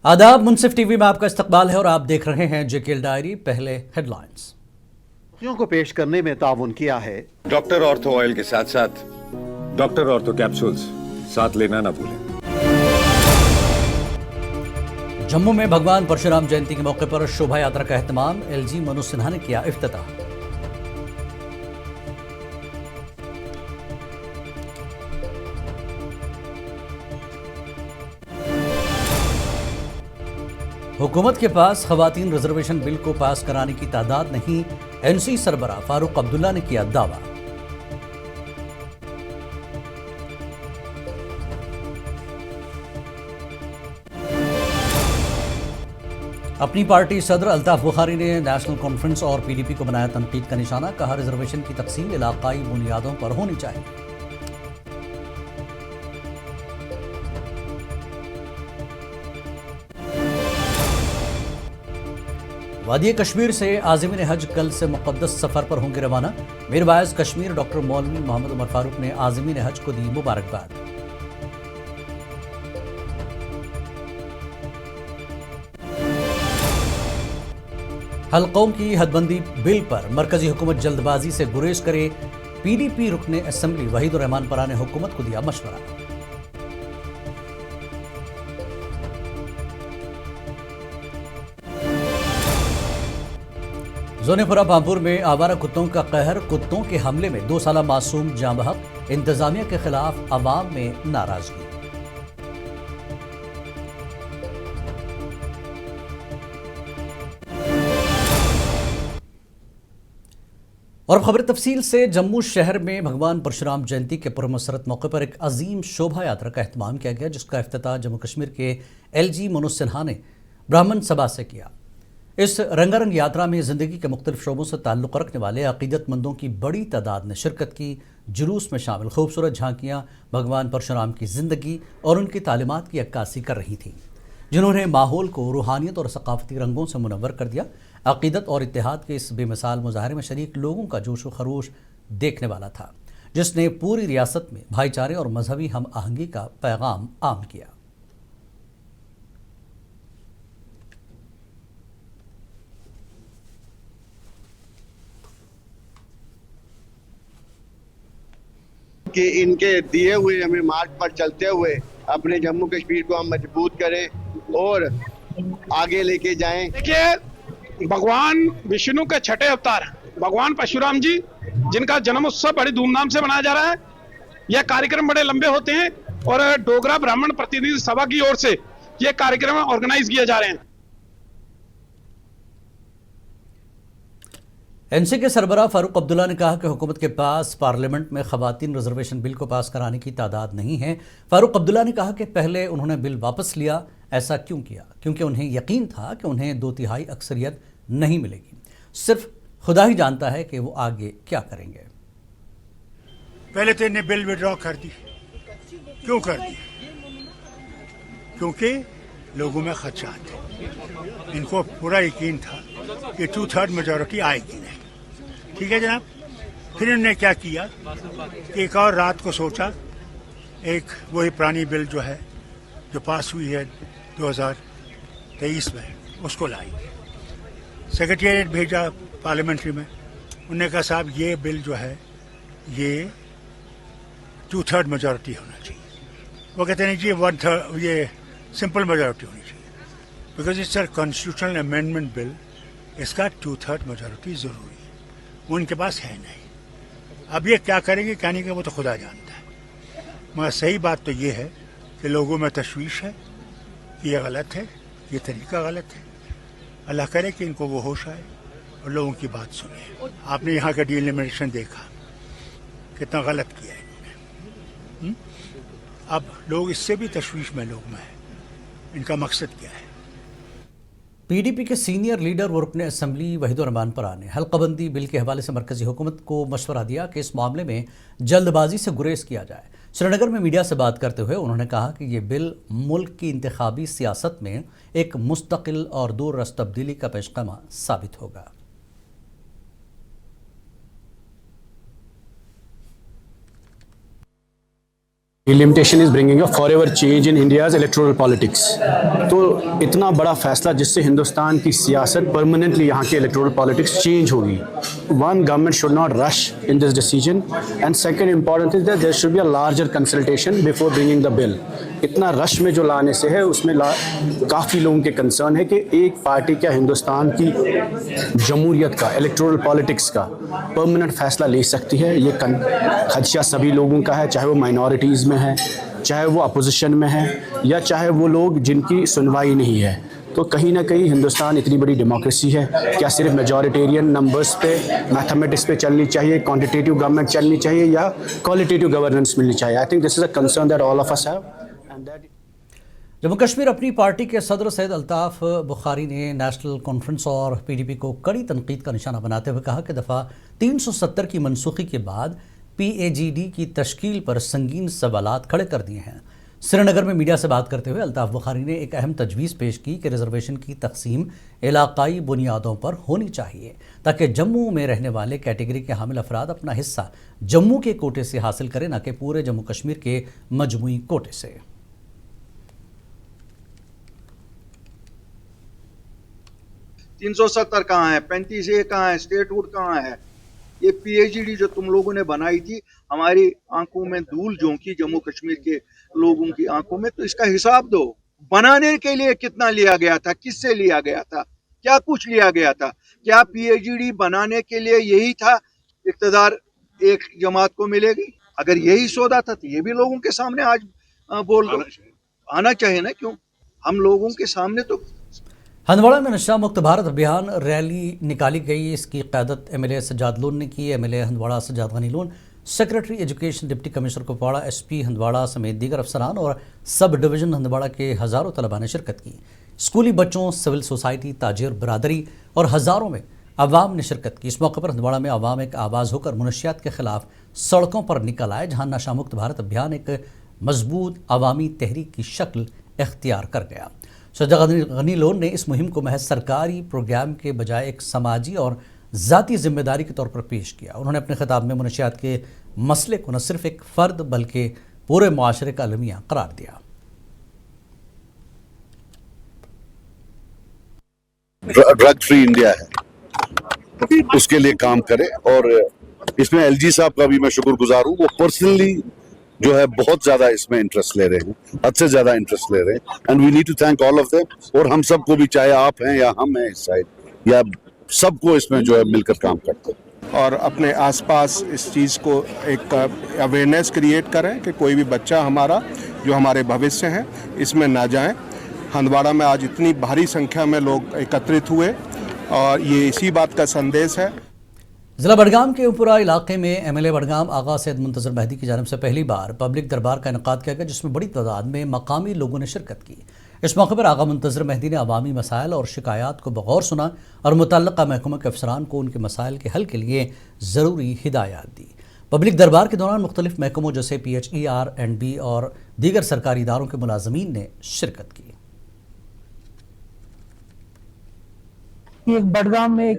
आदाब, मुंसिफ टीवी में आपका इस्तकबाल है और आप देख रहे हैं जेकेएल डायरी। पहले हेडलाइंस। सुर्खियों को पेश करने में ताउन किया है डॉक्टर ऑर्थो ऑयल के साथ साथ डॉक्टर ऑर्थो कैप्सूल्स साथ लेना ना भूलें। जम्मू में भगवान परशुराम जयंती के मौके पर शोभा यात्रा का एहतमाम, एलजी मनोज सिन्हा ने किया इफ्तिताह। हुकूमत के पास खवातीन रिजर्वेशन बिल को पास कराने की तादाद नहीं, एनसी सरबरा फारूक अब्दुल्ला ने किया दावा। अपनी पार्टी सदर अल्ताफ बुखारी ने नेशनल कॉन्फ्रेंस और पीडीपी को बनाया तनकीद का निशाना, कहा रिजर्वेशन की तकसीम इलाकाई बुनियादों पर होनी चाहिए। वादी कश्मीर से आज़मीन हज कल से मुक़द्दस सफ़र पर होंगे रवाना। मीर वाइज कश्मीर डॉक्टर मौलवी मोहम्मद उमर फारूक ने आज़मीन हज को दी मुबारकबाद। हलकों की हदबंदी बिल पर मरकजी हुकूमत जल्दबाजी से गुरेज करे, पीडीपी रुकने असेंबली वहीदुर रहमान परा ने हुकूमत को दिया मशवरा। जोनेपुरा पामपुर में आवारा कुत्तों का कहर, कुत्तों के हमले में 2 साला मासूम जाँ बहक, इंतजामिया के खिलाफ अवाम में नाराजगी। और खबर तफसील से। जम्मू शहर में भगवान परशुराम जयंती के पुरमसरत मौके पर एक अजीम शोभा यात्रा का एहतमाम किया गया, जिसका इफ्तिताह जम्मू कश्मीर के एलजी मनोज सिन्हा ने ब्राह्मण सभा से किया। इस रंगारंग यात्रा में ज़िंदगी के मुख्तलिफ शोबों से ताल्लुक़ रखने वाले अक़ीदतमंदों की बड़ी तादाद ने शिरकत की। जुलूस में शामिल खूबसूरत झांकियाँ भगवान परशुराम की ज़िंदगी और उनकी तालीमात की अक्कासी कर रही थीं, जिन्होंने माहौल को रूहानियत और सकाफ़ती रंगों से मुनव्वर कर दिया। अक़ीदत और इत्तेहाद के इस बेमिसाल मुज़ाहरे में शरीक लोगों का जोश व खरोश देखने वाला था, जिसने पूरी रियासत में भाईचारे और मजहबी हम आहंगी का पैगाम आम किया। कि इनके दिए हुए हमें मार्ग पर चलते हुए अपने जम्मू कश्मीर को हम मजबूत करें और आगे लेके जाएं। देखिए, भगवान विष्णु के छठे अवतार भगवान परशुराम जी, जिनका जन्म उत्सव बड़ी धूमधाम से मनाया जा रहा है। यह कार्यक्रम बड़े लंबे होते हैं और डोगरा ब्राह्मण प्रतिनिधि सभा की ओर से ये कार्यक्रम ऑर्गेनाइज किए जा रहे हैं। एनसी के सरबराह फारूक अब्दुल्ला ने कहा कि हुकूमत के पास पार्लियामेंट में खवातीन रिजर्वेशन बिल को पास कराने की तादाद नहीं है। फारूक अब्दुल्ला ने कहा कि पहले उन्होंने बिल वापस लिया। ऐसा क्यों किया? क्योंकि उन्हें यकीन था कि उन्हें 2/3 अक्सरियत नहीं मिलेगी। सिर्फ खुदा ही जानता है कि वो आगे क्या करेंगे। पहले तो इन्हें बिल विड्रॉ कर दी। क्यों कर दी? क्योंकि लोगों में खदशात थे। इनको पूरा यकीन था कि 2/3 मेजॉरिटी आएगी नहीं। ठीक है जनाब। फिर इन्होंने क्या किया कि एक और रात को सोचा, एक वही पुरानी बिल जो है जो पास हुई है 2023 में, उसको लाई। सेक्रेटेरिएट भेजा पार्लियामेंट्री में। उन्होंने कहा साहब ये बिल जो है ये 2/3 मेजॉरिटी होना चाहिए। वो कहते नहीं जी 1/3 ये सिंपल मेजॉरिटी होनी चाहिए, because it's a constitutional amendment bill. इसका 2/3 मेजॉरिटी जरूरी है, वो उनके पास है नहीं। अब ये क्या करेंगे क्या नहीं, वो तो खुदा जानता है। मगर सही बात तो ये है कि लोगों में तशवीश है कि ये गलत है, ये तरीका गलत है। अल्लाह करे कि इनको वो होश आए और लोगों की बात सुने। आपने यहाँ का डिलिमिटेशन देखा, कितना गलत किया है इन्होंने। अब लोग इससे भी तशवीश में लोग में है, इनका मकसद क्या है। पीडीपी के सीनियर लीडर व रुकने असेंबली वहीदुर रहमान परा ने हल्काबंदी बिल के हवाले से मरकजी हुकूमत को मशवरा दिया कि इस मामले में जल्दबाजी से गुरेज किया जाए। श्रीनगर में मीडिया से बात करते हुए उन्होंने कहा कि ये बिल मुल्क की इंतखाबी सियासत में एक मुस्तकिल और दूर रस तब्दीली का पेशकदम साबित होगा। Limitation is bringing a forever change in India's electoral politics. تو اتنا بڑا فیصلہ جس سے ہندوستان کی سیاست پرماننٹلی یہاں کے electoral politics change ہوگی. One, government should not rush in this decision, and second important is that there should be a larger consultation before bringing the bill. اتنا رش میں جو لانے سے ہے اس میں کافی لوگوں کے کنسرن ہے کہ ایک پارٹی کیا ہندوستان کی جمہوریت کا الیکٹورل پالیٹکس کا پرماننٹ فیصلہ لے سکتی ہے. یہ خدشہ سبھی لوگوں کا ہے, چاہے وہ مائنورٹیز میں ہے, چاہے وہ اپوزیشن میں ہے, یا چاہے وہ لوگ جن کی سنوائی نہیں ہے. تو کہیں نہ کہیں ہندوستان اتنی بڑی ڈیموکریسی ہے, کیا صرف میجورٹیرین نمبرز پہ میتھمیٹکس پہ چلنی چاہیے, کوانٹیٹیو گورنمنٹ چلنی چاہیے, یا کوالٹیٹیو گورننس ملنی چاہیے؟ I think this is a concern that all of us have. Jammu Kashmir Apni Party کے صدر سید الطاف بخاری نے نیشنل کانفرنس اور پی ڈی پی کو کڑی تنقید کا نشانہ بناتے ہوئے کہا کہ دفعہ 370 کی منسوخی کے بعد پی اے جی ڈی کی تشکیل پر سنگین سوالات کھڑے کر دیے ہیں. سری نگر میں میڈیا سے بات کرتے ہوئے الطاف بخاری نے ایک اہم تجویز پیش کی کہ ریزرویشن کی تقسیم علاقائی بنیادوں پر ہونی چاہیے تاکہ جموں میں رہنے والے کیٹیگری کے حامل افراد اپنا حصہ جموں کے کوٹے سے حاصل کریں, نہ کہ پورے جموں کشمیر کے مجموعی کوٹے سے. 370 کہاں ہے, 35A کہاں ہے, اسٹیٹ ہوڈ کہاں ہے؟ یہ پی ایچ ڈی جو تم لوگوں نے بنائی تھی ہماری آنکھوں میں دھول جھونکی جموں کشمیر کے لوگوں کی آنکھوں میں, تو اس کا حساب دو. بنانے کے لیے کتنا لیا گیا تھا, کس سے لیا گیا تھا, کیا کچھ لیا گیا تھا؟ کیا پی ایچ ڈی بنانے کے لیے یہی تھا اقتدار ایک جماعت کو ملے گی؟ اگر یہی سودا تھا تو یہ بھی لوگوں کے سامنے آج بول دو, آنا چاہیے نا. کیوں ہم لوگوں کے سامنے تو. ہندواڑہ میں نشہ مکت بھارت ابھیان ریلی نکالی گئی. اس کی قیادت M L A Sajad Lone نے کی. M L A Handwara Sajad Ghani Lone, secretary education deputy commissioner Kupwara, S P Handwara سمیت دیگر افسران اور سب ڈویژن ہندواڑہ کے ہزاروں طلباء نے شرکت کی. اسکولی بچوں, سول سوسائٹی, تاجر برادری اور ہزاروں میں عوام نے شرکت کی. اس موقع پر ہندواڑہ میں عوام ایک آواز ہو کر منشیات کے خلاف سڑکوں پر نکل آئے, جہاں نشہ مکت بھارت ابھیان ایک مضبوط عوامی تحریک کی شکل اختیار کر گیا. سجاد غنی لون نے اس مہم کو محض سرکاری پروگرام کے بجائے ایک سماجی اور ذاتی ذمہ داری کے طور پر پیش کیا. انہوں نے اپنے خطاب میں منشیات کے مسئلے کو نہ صرف ایک فرد بلکہ پورے معاشرے کا المیہ قرار دیا. ڈرگ فری انڈیا ہے, اس کے لیے کام کرے, اور اس میں ایل جی صاحب کا بھی میں شکر گزار ہوں. وہ پرسنلی جو ہے بہت زیادہ اس میں انٹرسٹ لے رہے ہیں, حد سے زیادہ انٹرسٹ لے رہے ہیں, and we need to thank all of them. اور ہم سب کو بھی, چاہے آپ ہیں یا ہم ہیں اس سائڈ, یا سب کو اس میں جو ہے مل کر کام کرتے ہیں. اور اپنے آس پاس اس چیز کو ایک اویئرنیس کریٹ کریں کہ کوئی بھی بچہ ہمارا جو ہمارے بھوشیہ ہیں اس میں نہ جائیں. ہندواڑہ میں آج اتنی بھاری سنکھیا میں لوگ ایکترت ہوئے, اور یہ اسی بات کا سندیش ہے. ضلع بڈگام کے اوپرا علاقے میں ایم ایل اے بڈگام آغا سید منتظر مہدی کی جانب سے پہلی بار پبلک دربار کا انعقاد کیا گیا, جس میں بڑی تعداد میں مقامی لوگوں نے شرکت کی. اس موقع پر آغا منتظر مہدی نے عوامی مسائل اور شکایات کو بغور سنا اور متعلقہ محکمہ کے افسران کو ان کے مسائل کے حل کے لیے ضروری ہدایات دی. پبلک دربار کے دوران مختلف محکموں جیسے P H E R and B اور دیگر سرکاری اداروں کے ملازمین نے شرکت کی. ایک بڈگام میں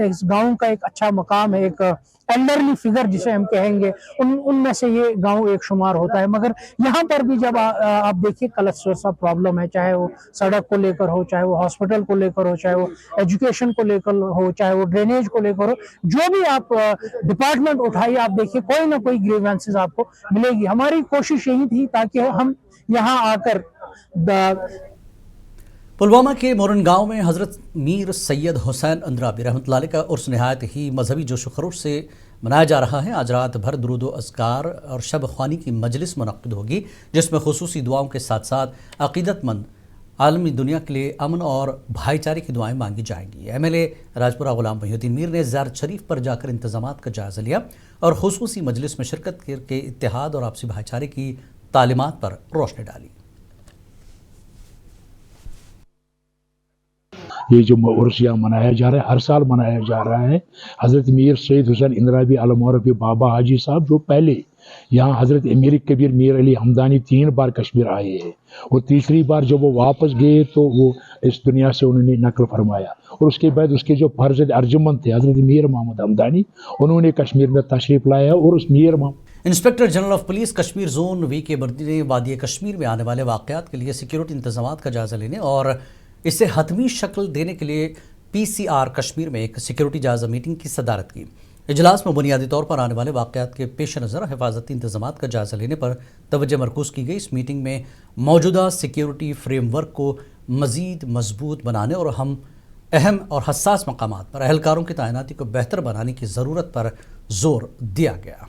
اس گاؤں کا ایک اچھا مقام ہے, ایک ایلڈرلی فگر جسے ہم کہیں گے, ان میں سے یہ گاؤں ایک شمار ہوتا ہے. مگر یہاں پر بھی جب آپ دیکھیے کلسٹرز کا پرابلم ہے, چاہے وہ سڑک کو لے کر ہو, چاہے وہ ہاسپٹل کو لے کر ہو, چاہے وہ ایجوکیشن کو لے کر ہو, چاہے وہ ڈرینیج کو لے کر ہو, جو بھی آپ ڈپارٹمنٹ اٹھائیے آپ دیکھیے کوئی نہ کوئی گریوینسز آپ کو ملے گی. ہماری کوشش یہی تھی تاکہ ہم یہاں آ کر پلوامہ کے مورن گاؤں میں حضرت میر سید حسین اندرابی رحمۃ اللہ علیہ کا عرس نہایت ہی مذہبی جوش و خروش سے منایا جا رہا ہے. آج رات بھر درود و اذکار اور شب خوانی کی مجلس منعقد ہوگی, جس میں خصوصی دعاؤں کے ساتھ ساتھ عقیدت مند عالمی دنیا کے لیے امن اور بھائی چارے کی دعائیں مانگی جائیں گی. ایم ایل اے راجپورہ غلام محی الدین میر نے زیارت شریف پر جا کر انتظامات کا جائزہ لیا اور خصوصی مجلس میں شرکت کر کے اتحاد اور آپسی بھائی چارے کی تعلیمات پر روشنی ڈالی. یہ جو عرس یہاں منایا جا رہا ہے, ہر سال منایا جا رہا ہے. حضرت میر سید حسین اندرابی علمورفی بابا حاجی صاحب جو پہلے یہاں حضرت امیر کبیر میر علی حمدانی 3 بار کشمیر آئے ہیں, اور تیسری بار جب وہ واپس گئے تو وہ اس دنیا سے انہوں نے نقل فرمایا. اور اس کے بعد اس کے جو فرزند ارجمند تھے حضرت میر محمد حمدانی, انہوں نے کشمیر میں تشریف لایا. اور اس inspector general of police Kashmir zone वी के बर्दी ने वादी कश्मीर में आने वाले वाक़यात के लिए सिक्योरिटी इंतजामात का जायज़ा लेने और इसे हतमी शक्ल देने के लिए PCR कश्मीर में एक सिक्योरिटी जायज़ा मीटिंग की सदारत की। इजलास में बुनियादी तौर पर आने वाले वाक़यात के पेश नज़र हिफाजती इंतजामात का जायज़ा लेने पर तवज्जो मरकूज़ की गई। इस मीटिंग में मौजूदा सिक्योरिटी फ्रेमवर्क को मज़ीद मजबूत बनाने और अहम और हसास मकामात पर एहलकारों की तैनाती को बेहतर बनाने की ज़रूरत पर जोर दिया गया।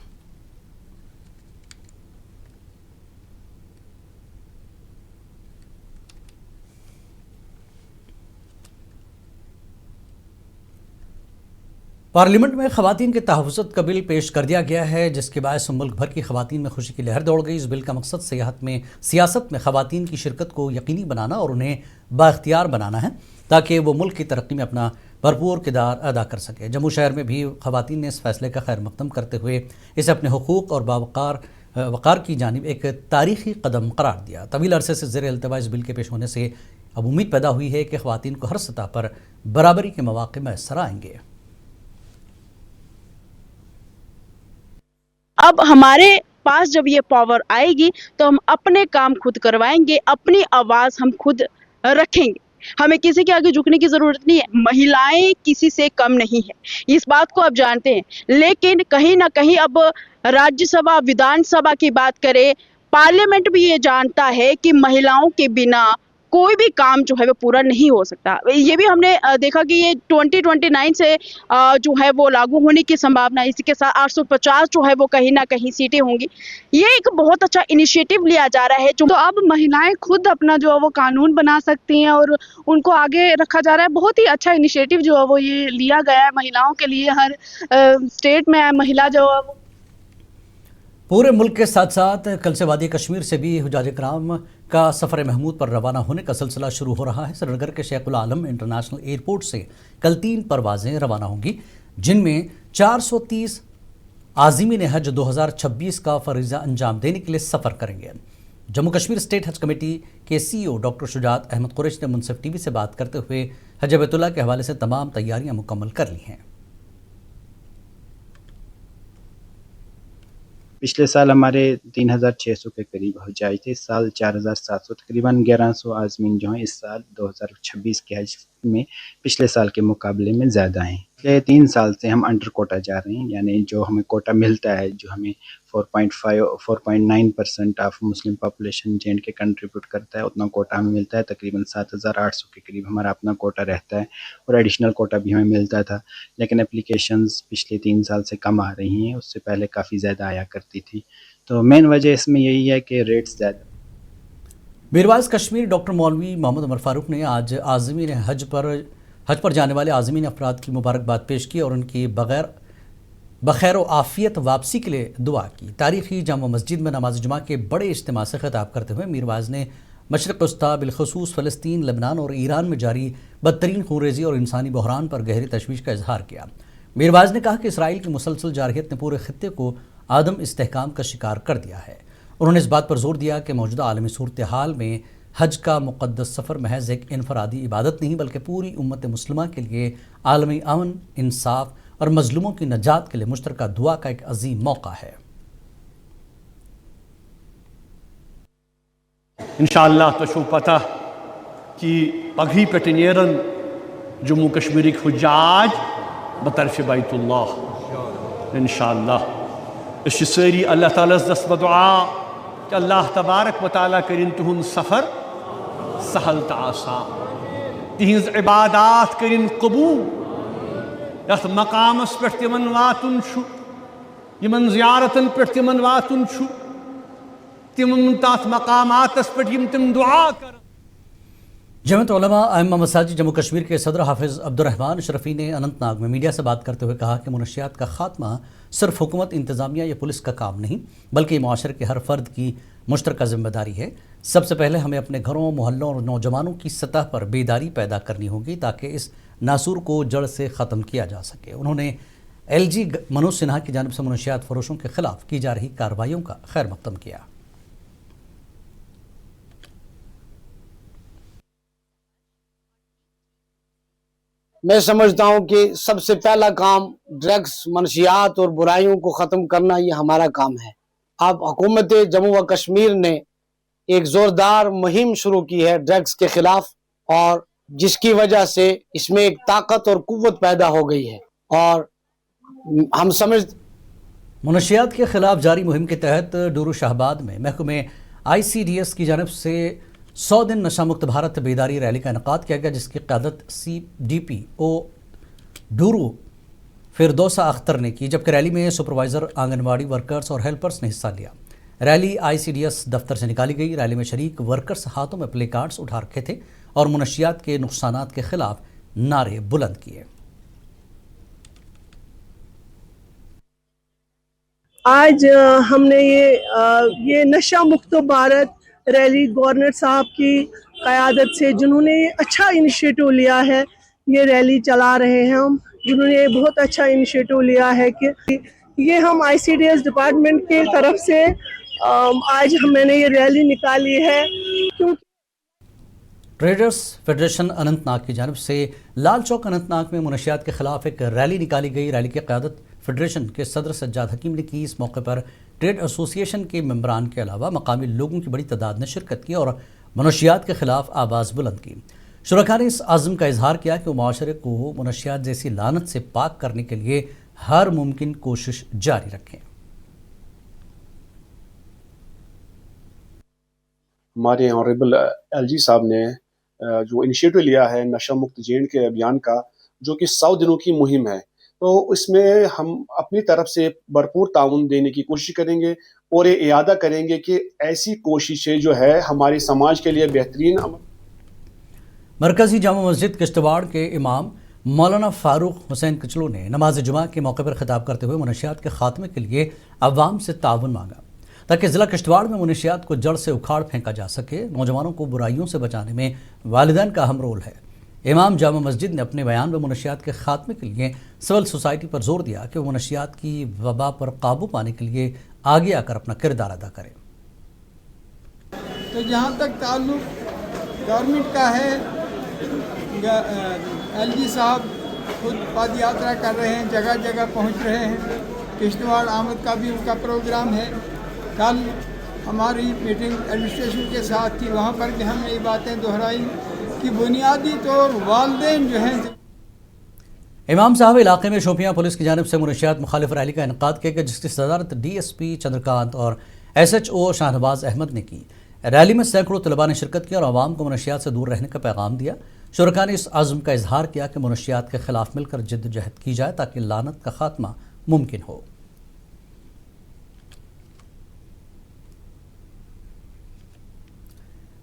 पार्लियामेंट में ख़वातीन के तहफ़्फ़ुज़ का बिल पेश कर दिया गया है, जिसके बायस मुल्क भर की ख़वातीन में खुशी की लहर दौड़ गई। इस बिल का मकसद सियासत में ख़वातीन की शिरकत को यकीनी बनाना और उन्हें बाइख्तियार बनाना है, ताकि वो मुल्क की तरक्की में अपना भरपूर किरदार अदा कर सके। जम्मू शहर में भी ख़वातीन ने इस फैसले का खैर मक़दम करते हुए इसे अपने हुकूक़ और वक़ार की जानिब एक तारीख़ी कदम करार दिया। तवील अरसे से ज़ेर अल्तवा इस बिल के पेश होने से अब उम्मीद पैदा हुई है कि ख़वातीन को हर सतह पर बराबरी के मौक़े मैसर आएंगे। अब हमारे पास जब ये पावर आएगी तो हम अपने काम खुद करवाएंगे, अपनी आवाज़ हम खुद रखेंगे। हमें किसी के आगे झुकने की ज़रूरत नहीं है। महिलाएं किसी से कम नहीं है, इस बात को आप जानते हैं। लेकिन कहीं ना कहीं अब राज्यसभा, विधानसभा की बात करें, पार्लियामेंट भी ये जानता है कि महिलाओं के बिना कोई भी काम जो है वो पूरा नहीं हो सकता। ये भी हमने देखा कि ये 2029 से जो है वो लागू होने की संभावना है। इसी के साथ 850 जो है वो कहीं ना कहीं सीटें होंगी। ये एक बहुत अच्छा इनिशिएटिव लिया जा रहा है। तो अब महिलाएं खुद अपना जो है वो कानून बना सकती हैं और उनको आगे रखा जा रहा है। बहुत ही अच्छा इनिशिएटिव जो है वो ये लिया गया है महिलाओं के लिए। हर स्टेट में महिला जो है पूरे मुल्क के साथ साथ कल से वादी कश्मीर से भी हुजाज कराम का सफ़र महमूद पर रवाना होने का सिलसिला शुरू हो रहा है। श्रीनगर के शेख उल आलम इंटरनेशनल एयरपोर्ट से कल 3 परवाज़ें रवाना होंगी, जिनमें 430 आज़मीन हज 2026 का फरीज़ा अंजाम देने के लिए सफ़र करेंगे। जम्मू कश्मीर स्टेट हज कमेटी के CEO डॉक्टर शुजात अहमद कुरैश ने मुनसिफ TV से बात करते हुए हज बैतुल्लाह के हवाले से तमाम तैयारियां मुकम्मल कर ली हैं। पिछले साल हमारे 3600 के करीब हो जाए थे। इस साल 4700, तकरीबन 1100 आज़मीन जो हैं इस साल 2026 के हज में पिछले साल के मुकाबले में ज़्यादा हैं। पिछले 3 साल से हम अंडर कोटा जा रहे हैं, यानी जो हमें कोटा मिलता है, जो हमें 4.9% ऑफ मुस्लिम पॉपुलेशन जेंड के कंट्रीब्यूट करता है, उतना कोटा हमें मिलता है। तकरीबन 7800 के करीब हमारा अपना कोटा रहता है और एडिशनल कोटा भी हमें मिलता था। लेकिन एप्लीकेशंस पिछले 3 साल से कम आ रही हैं, उससे पहले काफ़ी ज़्यादा आया करती थी। तो मेन वजह इसमें यही है कि रेट्स ज़्यादा। मीरवाइज़ कश्मीर डॉक्टर मौलवी मोहम्मद उमर फारूक ने आज आज़मीन हज पर जाने वाले आज़मीन अफराद की मुबारकबाद पेश की और उनकी बखैर व आफ़ियत वापसी के लिए दुआ की। तारीख़ी जामा मस्जिद में नमाज जुमा के बड़े इज्तिमा से खिताब करते हुए मीरवाइज़ ने मशरिक़ वस्ता बिलखुसूस फ़लस्तीन, लेबनान और ईरान में जारी बदतरीन खूनरेज़ी और इंसानी बहरान पर गहरी तशवीश का इजहार किया। मीरवाइज़ ने कहा कि इसराइल की मुसलसल जारहियत ने पूरे खित्ते को आदम इस्तेहकाम का शिकार कर दिया है। उन्होंने इस बात पर जोर दिया कि मौजूदा आलमी सूरत हाल में हज का मुक़द्दस सफ़र महज एक इनफरादी इबादत नहीं, बल्कि पूरी उम्मत मुस्लिमा के लिए आलमी अमन, इंसाफ और मजलूमों की नजात के लिए मुश्तरका दुआ का एक अजीम मौका है। इंशाअल्लाह तो पता कि पघी पे नेरन जम्मू कश्मीर हुज्जाज बतरफ बैतुल्लाह इंशाअल्लाह। इस सारी अल्लाह ताला दस्त दुआ कि अल्लाह तबारक व तआला करिन तुहुंद सफ़र सहल तो आसान, तिहिंज इबादात करिन कबूल, यथ मकामस पे तिमन वातुन छु, यमन ज़ियारतन पे तिमन वातुन छु, तिम तथ मकामातस पे तिम दुआ कर। जमात उलमा अइम्मा मसाजिद जम्मू कश्मीर के सदर हाफिज़ अब्दुर्रहमान शरफ़ी ने अनंतनाग में मीडिया से बात करते हुए कहा कि मुनशियात का खात्मा सिर्फ हुकूमत, इंतज़ामिया या पुलिस का काम नहीं, बल्कि माशरे के हर फ़र्द की मुश्तरका जिम्मेदारी है। सबसे पहले हमें अपने घरों, मोहल्लों और नौजवानों की सतह पर बेदारी पैदा करनी होगी ताकि इस नासूर को जड़ से ख़त्म किया जा सके। उन्होंने LG मनोज सिन्हा की जानिब से मुनशियात फरोशों के खिलाफ की जा रही कार्रवाइयों का खैर मक़दम किया। मैं समझता हूं कि सबसे पहला काम ड्रग्स, मनशियात और बुराइयों को ख़त्म करना ये हमारा काम है। अब हुकूमत जम्मू व कश्मीर ने एक ज़ोरदार मुहिम शुरू की है ड्रग्स के खिलाफ, और जिसकी वजह से इसमें एक ताकत और कुव्वत पैदा हो गई है। और हम समझ मुनशियात के खिलाफ जारी मुहिम के तहत डूरू शाहबाद में महकमे ICDS की जानब से 100 दिन नशा मुक्त भारत बेदारी रैली का इनेकाद किया गया, जिसकी क़यादत CDPO डूरू फिरदौसा अख्तर ने की, जबकि रैली में सुपरवाइज़र, आंगनवाड़ी वर्कर्स और हेल्पर्स ने हिस्सा लिया। रैली ICDS दफ्तर से निकाली गई। रैली में शरीक वर्कर्स हाथों में प्ले कार्ड्स उठा रखे थे और मुनशियात के नुकसानात के खिलाफ नारे बुलंद किए। आज हमने ये नशा मुक्त भारत रैली गवर्नर साहब की क़यादत से, जिन्होंने अच्छा इनिशिएटिव लिया है, ये रैली चला रहे हैं हम, जिन्होंने बहुत अच्छा इनिशिएटिव लिया है कि ये हम ICDS डिपार्टमेंट की तरफ से आज मैंने ये रैली निकाली है। क्योंकि ट्रेडर्स फेडरेशन अनंतनाग की जानब से लाल चौक अनंतनाग में मुनशियात के खिलाफ एक रैली निकाली गई। रैली की क़यादत फेडरेशन के सदर सज्जाद हकीम ने की। इस मौके पर ट्रेड एसोसिएशन के मेंबरान के अलावा मकामी लोगों की बड़ी तादाद ने शिरकत की और मुनशियात के खिलाफ आवाज़ बुलंद की। शुरका ने इस आज़म का इजहार किया कि वो माशरे को मुनशियात जैसी लानत से पाक करने के लिए हर मुमकिन कोशिश जारी रखें। हमारे ऑनरेबल LG साहब ने जो इनिशिएटिव लिया है नशा मुक्त J&K अभियान का, जो कि 100 दिनों की मुहिम है, तो इसमें हम अपनी तरफ से भरपूर ताउन देने की कोशिश करेंगे और ये इरादा करेंगे कि ऐसी कोशिशें जो है हमारे समाज के लिए बेहतरीन। मरकज़ी जामा मस्जिद किश्तवाड़ के इमाम मौलाना फारूक हुसैन कचलू ने नमाज जुमा के मौके पर खिताब करते हुए मुनशियात के खात्मे के लिए अवाम से ताउन मांगा ताकि ज़िला किश्तवाड़ में मुनशियात को जड़ से उखाड़ फेंका जा सके। नौजवानों को बुराइयों से बचाने में वालिदैन का अहम रोल है। इमाम जामा मस्जिद ने अपने बयान में मुनशियात के खात्मे के लिए सिविल सोसाइटी पर जोर दिया कि वो मुनशियात की वबा पर काबू पाने के लिए आगे आकर अपना किरदार अदा करें। तो जहाँ तक ताल्लुक गवर्नमेंट का है, LG साहब खुद पद यात्रा कर रहे हैं, जगह जगह पहुँच रहे हैं। किश्तवाड़ आमद का भी उनका प्रोग्राम है। कल हमारी मीटिंग एडमिनिस्ट्रेशन के साथ थी, वहाँ पर भी हमने ये बातें दोहराई कि बुनियादी तौर वालिदैन जो हैं। इमाम साहब इलाके में शोपियां पुलिस की जानिब से मुनशियात मुखालिफ रैली का इनेकाद किया गया, जिसकी सदारत DSP चंद्रकांत और SHO शाहनवाज अहमद ने की। रैली में सैकड़ों तलबा ने शिरकत की और आवाम को मुनशियात से दूर रहने का पैगाम दिया। शुरका ने इस आज़म का इजहार किया कि मुनशियात के खिलाफ मिलकर जिद्दोजहद की जाए ताकि लानत का खात्मा मुमकिन हो।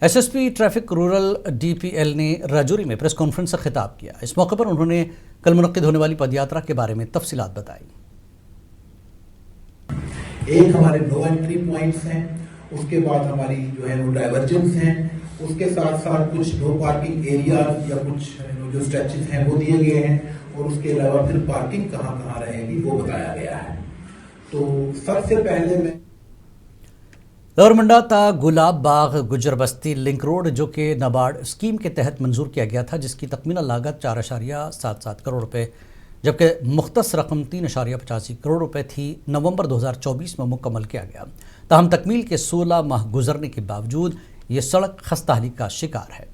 SSP ट्रैफिक रूरल DPL ने राजौरी में प्रेस कॉन्फ्रेंस से खिताब किया। इस मौके पर उन्होंने कल मुनक्किद होने वाली पदयात्रा के बारे में तफसीलात बताई। एक हमारे नो एंट्री पॉइंट्स हैं, उसके बाद हमारी जो है वो डाइवर्जेंस हैं, उसके साथ साथ कुछ नो पार्किंग एरियाज या कुछ जो स्ट्रेचेस हैं वो दिए गए हैं, और उसके अलावा फिर पार्किंग कहाँ कहाँ रहेगी वो बताया गया है। तो सबसे पहले मैं लोअरमंडा ता गुलाब बाग गुजर बस्ती लिंक रोड, जो कि नाबार्ड स्कीम के तहत मंजूर किया गया था, जिसकी तकमीला लागत 4.77 करोड़ रुपए जबकि मुख्तस रकम 3.85 करोड़ रुपए थी, नवंबर 2024 में मुकम्मल किया गया। ताहम तकमील के 16 माह गुजरने के बावजूद ये सड़क खस्ताहाली का शिकार है,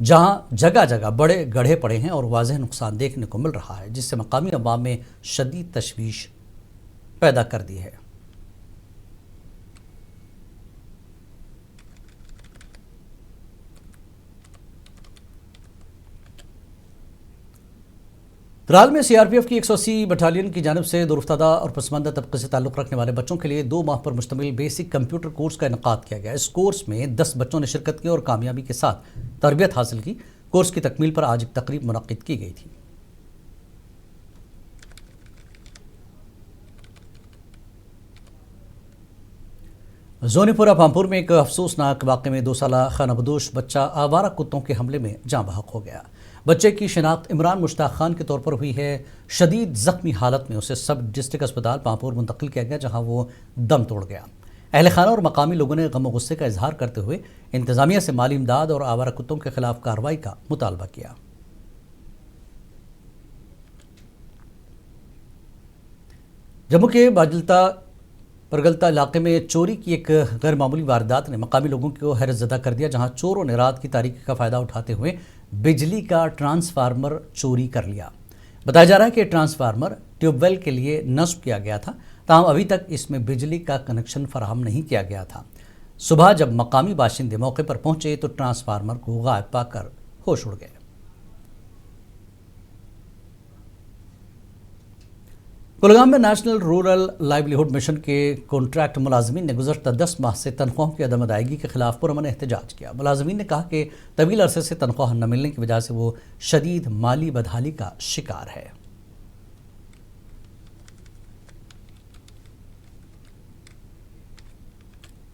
जहां जगह जगह बड़े गड्ढे पड़े हैं और वाज़ेह नुकसान देखने को मिल रहा है, जिससे मकामी अवाम में शदीद तशवीश पैदा कर दी है। त्राल में CRPF की 180 बटालियन की जानिब से दुरुफ्तादा और पसमानदा तबके से ताल्लुक़ रखने वाले बच्चों के लिए 2 माह पर मुश्तमिल बेसिक कंप्यूटर कोर्स का इनेकाद किया गया। इस कोर्स में 10 बच्चों ने शिरकत की और कामयाबी के साथ तरबियत हासिल की। कोर्स की तकमील पर आज एक तकरीब मुनक्किद की गई थी। जोनीपुरा पामपुर में एक अफसोसनाक वाक़े में 2 साला खानाबदोश बच्चा आवारा कुत्तों के हमले में जाँ बहक हो गया। बच्चे की शिनाख्त इमरान मुश्ताक खान के तौर पर हुई है। शदीद ज़ख्मी हालत में उसे सब डिस्ट्रिक्ट अस्पताल पामपुर मुंतकिल किया गया, जहां वो दम तोड़ गया। अहल खाना और मकामी लोगों ने गम गुस्से का इजहार करते हुए इंतज़ामिया से माली इमदाद और आवारा कुत्तों के खिलाफ कार्रवाई का मुतालबा किया। जम्मू के बाजिलता परगलता इलाके में चोरी की एक गैर मामूली वारदात ने मकामी लोगों को हैरत ज़दा कर दिया, जहां चोरों ने रात की तारीकी का फ़ायदा उठाते हुए बिजली का ट्रांसफार्मर चोरी कर लिया। बताया जा रहा है कि ट्रांसफार्मर ट्यूबवेल के लिए नस्ब किया गया था, ताहम अभी तक इसमें बिजली का कनेक्शन फराहम नहीं किया गया था। सुबह जब मकामी बाशिंदे मौके पर पहुंचे तो ट्रांसफार्मर को गायब पाकर होश उड़ गए। कुलगाम में नेशनल रूरल लाइवलीहुड मिशन के कॉन्ट्रैक्ट मुलाजमीन ने गुज़श्ता 10 माह से तनख्वाहों की अदम अदायगी के खिलाफ पुरअमन एहतजाज किया। मुलाजमीन ने कहा कि तवील अरसे से तनख्वाह न मिलने की वजह से वो शदीद माली बदहाली का शिकार है।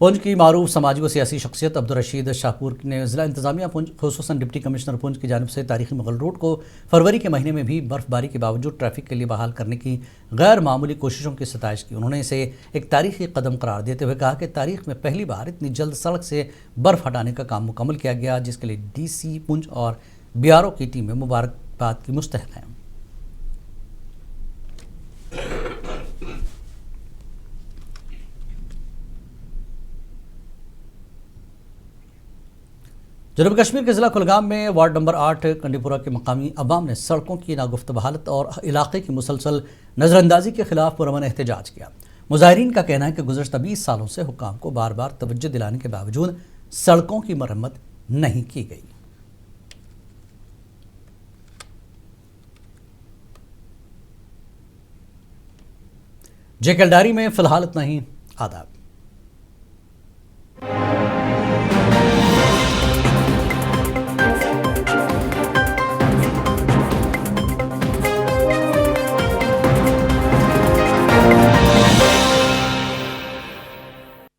पुंछ की मारूफ समाजी व सियासी शख्सियत अब्दुल रशीद शाहपुर ने ज़िला इंतजामिया पुंछ खुसूसन डिप्टी कमिश्नर पुंछ की जानिब से तारीखी मुगल रोड को फरवरी के महीने में भी बर्फबारी के बावजूद ट्रैफिक के लिए बहाल करने की गैर मामूली कोशिशों की सताइश की। उन्होंने इसे एक तारीखी कदम करार देते हुए कहा कि तारीख में पहली बार इतनी जल्द सड़क से बर्फ हटाने का काम मुकम्मल किया गया, जिसके लिए DC पुंछ और BRO की टीमें मुबारकबाद की मुस्तहिक हैं। जनूबी कश्मीर के ज़िला कुलगाम में वार्ड नंबर 8 कंडीपुरा के मकामी अवाम ने सड़कों की नागुफ्त बहालत और इलाके की मुसलसल नज़रअंदाजी के खिलाफ पुरअमन एहतजाज किया। मुजाहिरीन का कहना है कि गुज़श्ता 20 सालों से हुक्काम को बार बार तवज्जो दिलाने के बावजूद सड़कों की मरम्मत नहीं की गई। जेकेलडारी में फ़िलहाल इतना ही। आदाब।